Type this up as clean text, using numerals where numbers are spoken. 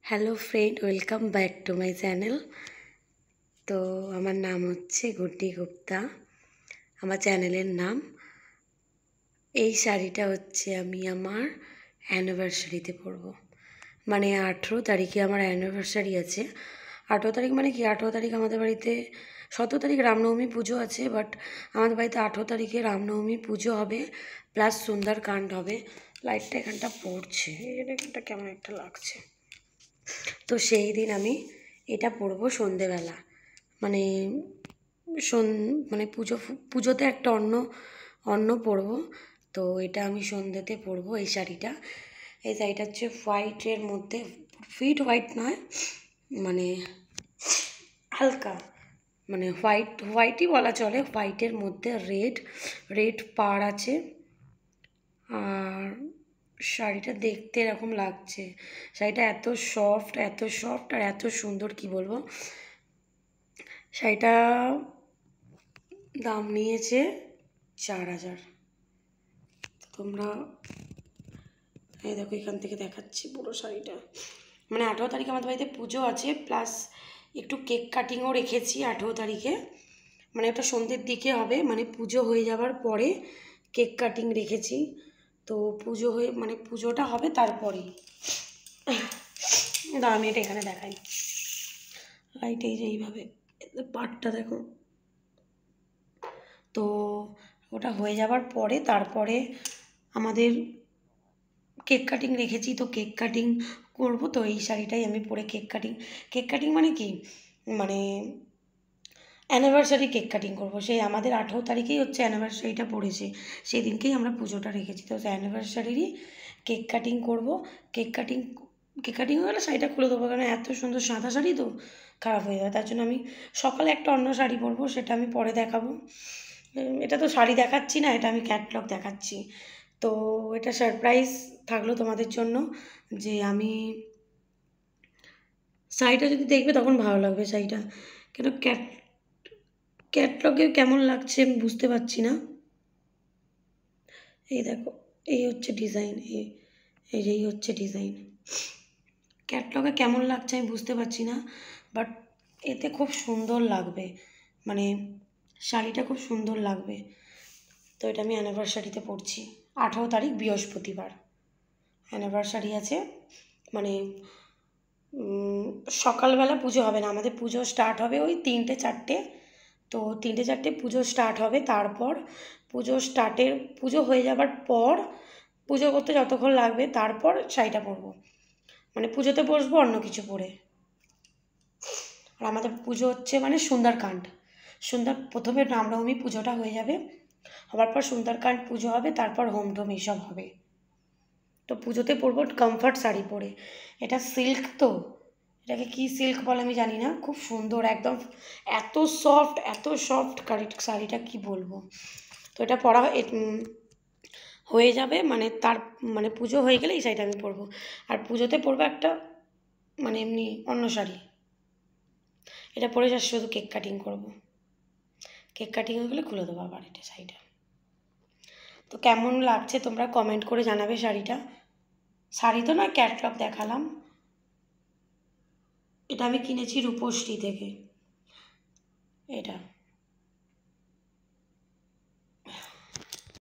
Hello friend, welcome back to my channel. তো আমার নাম হচ্ছে গুড্ডি গুপ্তা, আমার চ্যানেলের নাম। এই শাড়িটা হচ্ছে আমি আমার অ্যানিভার্সারিতে পরবো, মানে 18 তারিখে আমার অ্যানিভার্সারি আছে। 18 তারিখ মানে কি, 18 তারিখ আমাদের বাড়িতে 17 তারিখ রামনবমী পুজো আছে, বাট আমাদের বাড়িতে 18 তারিখে রামনবমী পুজো হবে, প্লাস সুন্দরকাণ্ড হবে। লাইটটা এখানটা পড়ছে, এখানটা কেমন একটা লাগছে। তো সেই দিন আমি এটা পরবো সন্ধেবেলা, মানে মানে পুজোতে একটা অন্য পরবো। তো এটা আমি সন্ধেতে পরবো এই শাড়িটা। এই শাড়িটা হচ্ছে হোয়াইটের মধ্যে, ফিট হোয়াইট নয়, মানে হালকা, মানে হোয়াইটই বলা চলে। হোয়াইটের মধ্যে রেড পাড় আছে। আর শাড়িটা দেখতে এরকম লাগছে। শাড়িটা এত সফট আর এত সুন্দর, কি বলবো। শাড়িটা দাম নিয়েছে 4000। তোমরা এই দেখো, এখান থেকে দেখাচ্ছি পুরো শাড়িটা। মানে 18 তারিখে আমাদের বাড়িতে পুজো আছে, প্লাস একটু কেক কাটিংও রেখেছি 18 তারিখে। মানে ওটা সন্ধ্যের দিকে হবে, মানে পুজো হয়ে যাওয়ার পরে কেক কাটিং রেখেছি। তো পুজো হয়ে, মানে পুজোটা হবে তারপরেই। দাঁড়া, আমি এটা এখানে দেখাই। লাইট এই যে এইভাবে পাটটা দেখো। তো ওটা হয়ে যাওয়ার পরে তারপরে আমাদের কেক কাটিং রেখেছি, তো কেক কাটিং করবো। তো এই শাড়িটাই আমি পরে কেক কাটিং মানে কি, মানে অ্যানিভার্সারি কেক কাটিং করবো। সেই আমাদের 18 তারিখেই হচ্ছে অ্যানিভার্সারিটা পড়েছে, সেই দিনকেই আমরা পুজোটা রেখেছি। তো অ্যানিভার্সারিরই কেক কাটিং করবো। কেক কাটিং হয়ে গেলে শাড়িটা খুলে দেবো, কারণ এত সুন্দর সাদা শাড়ি তো খারাপ হয়ে যাবে। তার জন্য আমি সকালে একটা অন্য শাড়ি পরবো, সেটা আমি পরে দেখাবো। এটা তো শাড়ি দেখাচ্ছি না, এটা আমি ক্যাটলগ দেখাচ্ছি। তো এটা সারপ্রাইজ থাকলো তোমাদের জন্য, যে আমি শাড়িটা যদি দেখবে তখন ভালো লাগবে শাড়িটা। কেন ক্যাটলগে কেমন লাগছে আমি বুঝতে পারছি না। এই দেখো, এই হচ্ছে ডিজাইন, এই হচ্ছে ডিজাইন। ক্যাটলগে কেমন লাগছে আমি বুঝতে পারছি না, বাট এতে খুব সুন্দর লাগবে, মানে শাড়িটা খুব সুন্দর লাগবে। তো এটা আমি অ্যানিভার্সারিতে পরছি, 18 তারিখ বৃহস্পতিবার অ্যানিভার্সারি আছে। মানে সকালবেলা পুজো হবে না, আমাদের পুজো স্টার্ট হবে ওই 3টে 4টে। তো 3টে 4টে পুজো স্টার্ট হবে। তারপর পুজো হয়ে যাবার পর, পুজো করতে যতক্ষণ লাগবে, তারপর শাড়িটা পরবো, মানে পুজোতে বসবো অন্য কিছু পরে। আর আমাদের পুজো হচ্ছে মানে সুন্দরকাণ্ড। প্রথমে রামনবমী পুজোটা হয়ে যাবে, হওয়ার পর সুন্দরকাণ্ড পুজো হবে, তারপর হোম টোম এইসব হবে। তো পুজোতে পরবো কমফর্ট শাড়ি পরে। এটা সিল্ক, তো এটাকে কি সিল্ক বলে আমি জানি না, খুব সুন্দর একদম, এত সফট শাড়িটা কি বলবো। তো এটা পরা হয়ে যাবে, মানে মানে পুজো হয়ে গেলে এই শাড়িটা আমি পরবো। আর পুজোতে পরবো একটা, মানে এমনি অন্য শাড়ি। এটা পরে শুধু কেক কাটিং করবো। কেক কাটিং হয়ে গেলে খুলে দেবো আবার এটা শাড়িটা। তো কেমন লাগছে তোমরা কমেন্ট করে জানাবে শাড়িটা। শাড়ি তো নয়, ক্যাটলগ দেখালাম। এটা আমি কিনেছি রূপশ্রী থেকে, এটা।